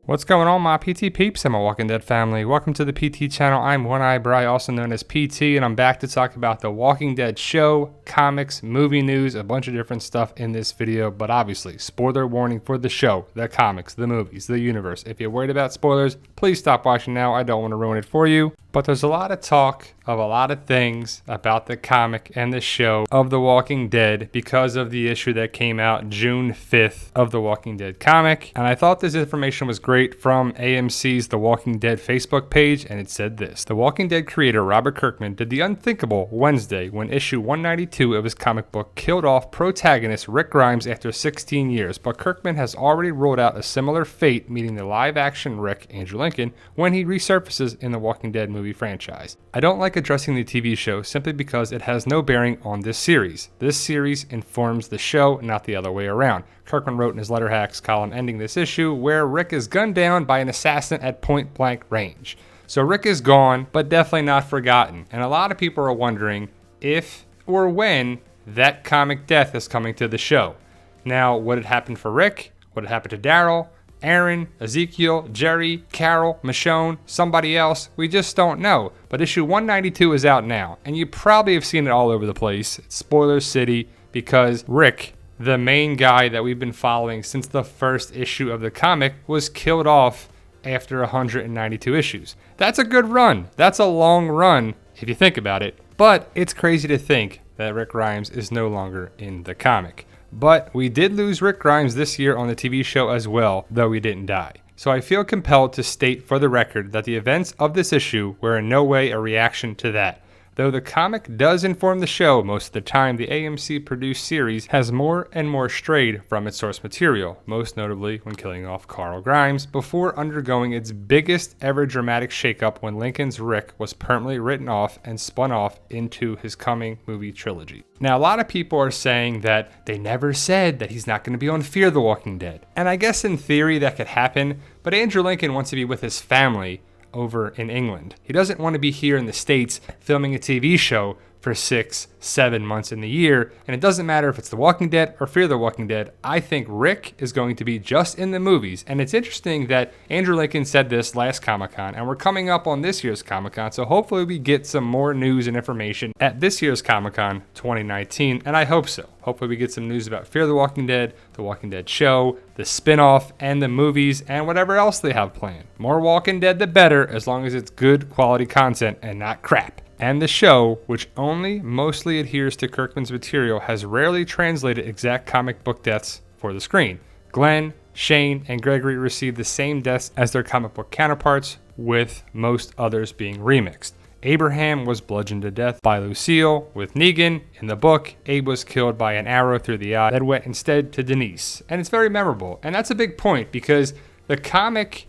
What's going on, my PT peeps and my Walking Dead family? Welcome to the PT channel. I'm One-Eye Bry, also known as PT, and I'm back to talk about the Walking Dead show, comics, movie news, a bunch of different stuff in this video, but obviously, spoiler warning for the show, the comics, the movies, the universe. If you're worried about spoilers, please stop watching now. I don't want to ruin it for you. But there's a lot of talk of a lot of things about the comic and the show of The Walking Dead because of the issue that came out June 5th of The Walking Dead comic. And I thought this information was great from AMC's The Walking Dead Facebook page, and it said this. The Walking Dead creator Robert Kirkman did the unthinkable Wednesday when issue 192 of his comic book killed off protagonist Rick Grimes after 16 years, but Kirkman has already ruled out a similar fate meeting the live-action Rick, Andrew Lincoln, when he resurfaces in the Walking Dead movie franchise. I don't like addressing the TV show simply because it has no bearing on this series. This series informs the show, not the other way around. Kirkman wrote in his Letter Hacks column ending this issue, where Rick is gunned down by an assassin at point blank range. So Rick is gone, but definitely not forgotten. And a lot of people are wondering if or when that comic death is coming to the show. Now, would it happen for Rick? Would it happen to Daryl, Aaron, Ezekiel, Jerry, Carol, Michonne, somebody else? We just don't know. But issue 192 is out now, and you probably have seen it all over the place. It's Spoiler City, because Rick, the main guy that we've been following since the first issue of the comic, was killed off after 192 issues. That's a good run. That's a long run if you think about it. But it's crazy to think that Rick Grimes is no longer in the comic. But we did lose Rick Grimes this year on the TV show as well, though he didn't die. So I feel compelled to state for the record that the events of this issue were in no way a reaction to that. Though the comic does inform the show most of the time, the AMC-produced series has more and more strayed from its source material, most notably when killing off Carl Grimes, before undergoing its biggest ever dramatic shakeup when Lincoln's Rick was permanently written off and spun off into his coming movie trilogy. Now, a lot of people are saying that they never said that he's not going to be on Fear the Walking Dead. And I guess in theory that could happen, but Andrew Lincoln wants to be with his family over in England. He doesn't want to be here in the States filming a TV show for 6-7 months in the year, and it doesn't matter if it's The Walking Dead or Fear the Walking Dead. I think Rick is going to be just in the movies, and it's interesting that Andrew Lincoln said this last Comic-Con, and we're coming up on this year's Comic-Con, so hopefully we get some more news and information at this year's Comic-Con 2019, and I hope so. Hopefully we get some news about Fear the Walking Dead show, the spin-off, and the movies, and whatever else they have planned. More Walking Dead the better, as long as it's good quality content and not crap. And the show, which only mostly adheres to Kirkman's material, has rarely translated exact comic book deaths for the screen. Glenn, Shane, and Gregory received the same deaths as their comic book counterparts, with most others being remixed. Abraham was bludgeoned to death by Lucille. With Negan, in the book, Abe was killed by an arrow through the eye that went instead to Denise. And it's very memorable. And that's a big point, because the comic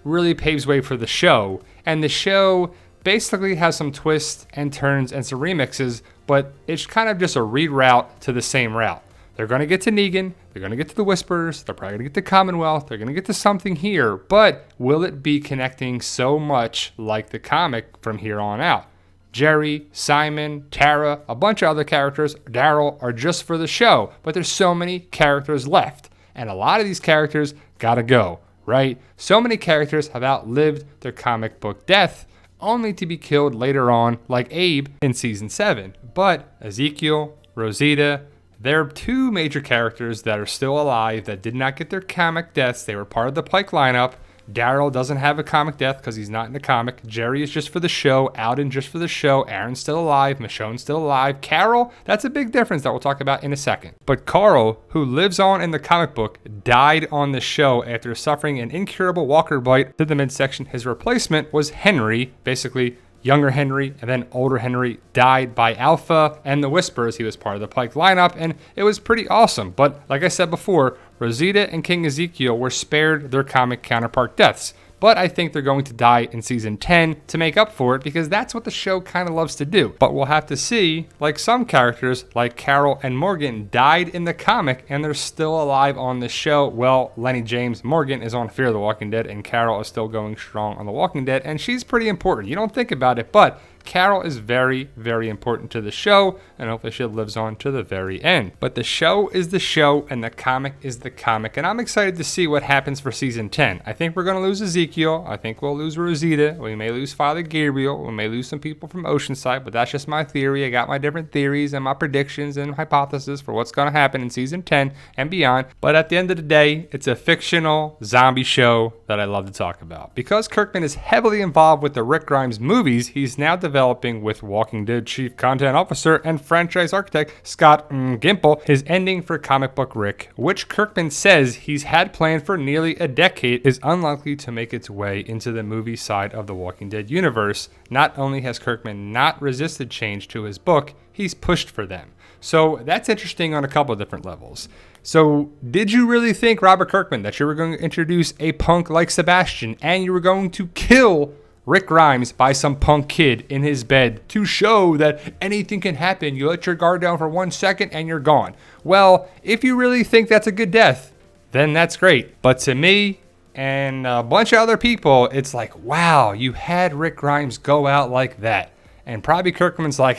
really paves way for the show, and the show basically has some twists and turns and some remixes, but it's kind of just a reroute to the same route. They're going to get to Negan, they're going to get to the Whisperers, they're probably going to get to Commonwealth, they're going to get to something here, but will it be connecting so much like the comic from here on out? Jerry, Simon, Tara, a bunch of other characters, Daryl, are just for the show, but there's so many characters left, and a lot of these characters gotta go, right? So many characters have outlived their comic book death, only to be killed later on, like Abe in season 7. But Ezekiel, Rosita, they're two major characters that are still alive that did not get their comic deaths. They were part of the Pike lineup. Daryl doesn't have a comic death because he's not in the comic. Jerry is just for the show. Alden just for the show. Aaron's still alive. Michonne's still alive. Carol, that's a big difference that we'll talk about in a second. But Carl, who lives on in the comic book, died on the show after suffering an incurable walker bite to the midsection. His replacement was Henry, basically younger Henry, and then older Henry died by Alpha and the Whisperers. He was part of the Pike lineup, and it was pretty awesome. But like I said before, Rosita and King Ezekiel were spared their comic counterpart deaths. But I think they're going to die in season 10 to make up for it, because that's what the show kind of loves to do. But we'll have to see, like some characters, like Carol and Morgan, died in the comic and they're still alive on the show. Well, Lenny James Morgan is on Fear the Walking Dead, and Carol is still going strong on The Walking Dead, and she's pretty important. You don't think about it, but Carol is very, very important to the show, and hopefully she lives on to the very end. But the show is the show, and the comic is the comic, and I'm excited to see what happens for season 10. I think we're going to lose Ezekiel. I think we'll lose Rosita. We may lose Father Gabriel. We may lose some people from Oceanside, but that's just my theory. I got my different theories and my predictions and hypotheses for what's going to happen in season 10 and beyond. But at the end of the day, it's a fictional zombie show that I love to talk about. Because Kirkman is heavily involved with the Rick Grimes movies, he's now developing with Walking Dead Chief Content Officer and franchise architect Scott Gimple his ending for comic book Rick, which Kirkman says he's had planned for nearly a decade, is unlikely to make its way into the movie side of the Walking Dead universe. Not only has Kirkman not resisted change to his book, he's pushed for them. So that's interesting on a couple of different levels. So did you really think, Robert Kirkman, that you were going to introduce a punk like Sebastian and you were going to kill Rick Grimes by some punk kid in his bed to show that anything can happen? You let your guard down for 1 second and you're gone. Well, if you really think that's a good death, then that's great. But to me and a bunch of other people, it's like, wow, you had Rick Grimes go out like that. And probably Kirkman's like,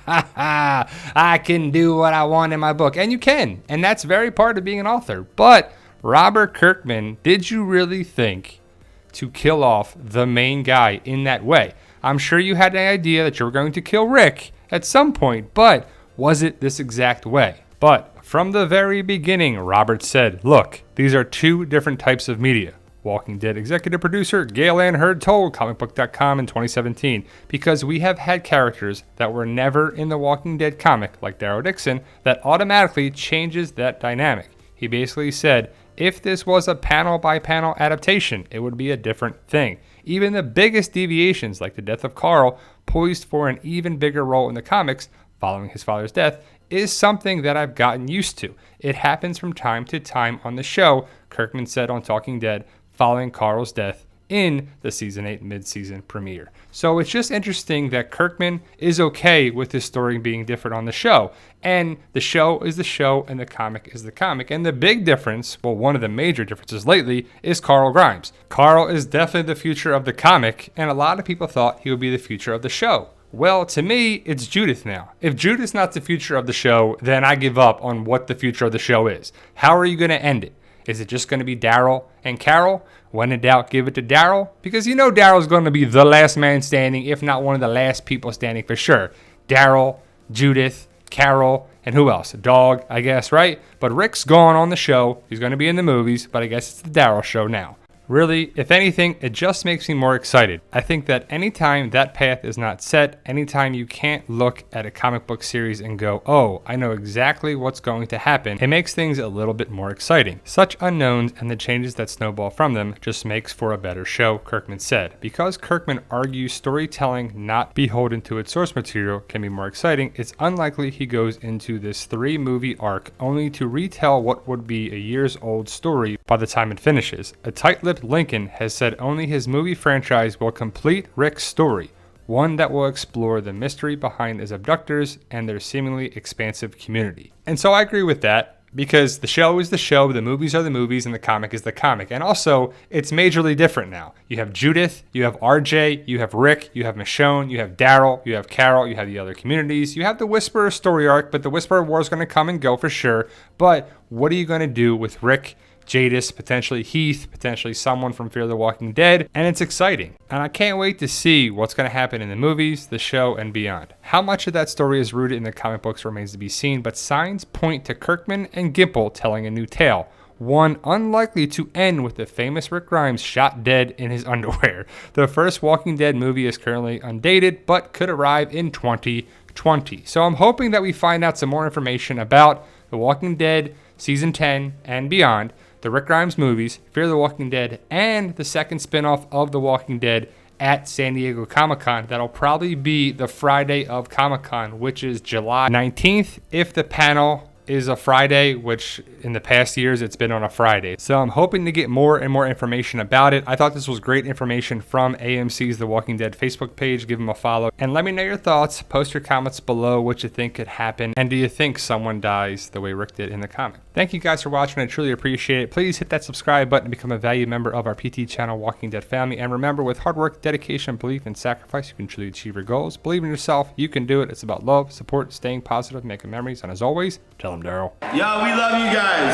I can do what I want in my book. And you can. And that's very part of being an author. But Robert Kirkman, did you really think to kill off the main guy in that way? I'm sure you had an idea that you were going to kill Rick at some point, but was it this exact way? But from the very beginning, Robert said, look, these are two different types of media. Walking Dead executive producer Gail Ann Hurd told comicbook.com in 2017, because we have had characters that were never in the Walking Dead comic, like Daryl Dixon, that automatically changes that dynamic. He basically said, if this was a panel-by-panel adaptation, it would be a different thing. Even the biggest deviations, like the death of Carl, poised for an even bigger role in the comics following his father's death, is something that I've gotten used to. It happens from time to time on the show, Kirkman said on Talking Dead, following Carl's death in the season 8 mid-season premiere. So it's just interesting that Kirkman is okay with his story being different on the show. And the show is the show and the comic is the comic. And the big difference, well, one of the major differences lately, is Carl Grimes. Carl is definitely the future of the comic, and a lot of people thought he would be the future of the show. Well, to me, it's Judith now. If Judith's not the future of the show, then I give up on what the future of the show is. How are you going to end it? Is it just going to be Daryl and Carol? When in doubt, give it to Daryl. Because you know Daryl's going to be the last man standing, if not one of the last people standing for sure. Daryl, Judith, Carol, and who else? A dog, I guess, right? But Rick's gone on the show. He's going to be in the movies, but I guess it's the Daryl show now. Really, if anything, it just makes me more excited. I think that anytime that path is not set, anytime you can't look at a comic book series and go, oh, I know exactly what's going to happen, it makes things a little bit more exciting. Such unknowns and the changes that snowball from them just makes for a better show, Kirkman said. Because Kirkman argues storytelling not beholden to its source material can be more exciting, it's unlikely he goes into this 3-movie arc only to retell what would be a years-old story by the time it finishes. A tight-lipped Lincoln has said only his movie franchise will complete Rick's story, one that will explore the mystery behind his abductors and their seemingly expansive community. And so I agree with that, because the show is the show, the movies are the movies, and the comic is the comic. And also, it's majorly different now. You have Judith, you have RJ, you have Rick, you have Michonne, you have Daryl, you have Carol, you have the other communities, you have the Whisperer story arc, but the Whisperer War is going to come and go for sure. But what are you going to do with Rick, Jadis, potentially Heath, potentially someone from Fear the Walking Dead, and it's exciting. And I can't wait to see what's going to happen in the movies, the show, and beyond. How much of that story is rooted in the comic books remains to be seen, but signs point to Kirkman and Gimple telling a new tale. One unlikely to end with the famous Rick Grimes shot dead in his underwear. The first Walking Dead movie is currently undated, but could arrive in 2020. So I'm hoping that we find out some more information about The Walking Dead Season 10 and beyond, the Rick Grimes movies, Fear the Walking Dead, and the second spinoff of The Walking Dead at San Diego Comic-Con. That'll probably be the Friday of Comic-Con, which is July 19th, if the panel is a Friday, which in the past years it's been on a Friday. So I'm hoping to get more and more information about it. I thought this was great information from AMC's The Walking Dead Facebook page. Give them a follow and let me know your thoughts. Post your comments below what you think could happen, and do you think someone dies the way Rick did in the comic? Thank you guys for watching. I truly appreciate it. Please hit that subscribe button to become a valued member of our PT channel, Walking Dead family. And remember, with hard work, dedication, belief, and sacrifice, you can truly achieve your goals. Believe in yourself. You can do it. It's about love, support, staying positive, making memories. And as always, tell them Daryl. Yo, we love you guys.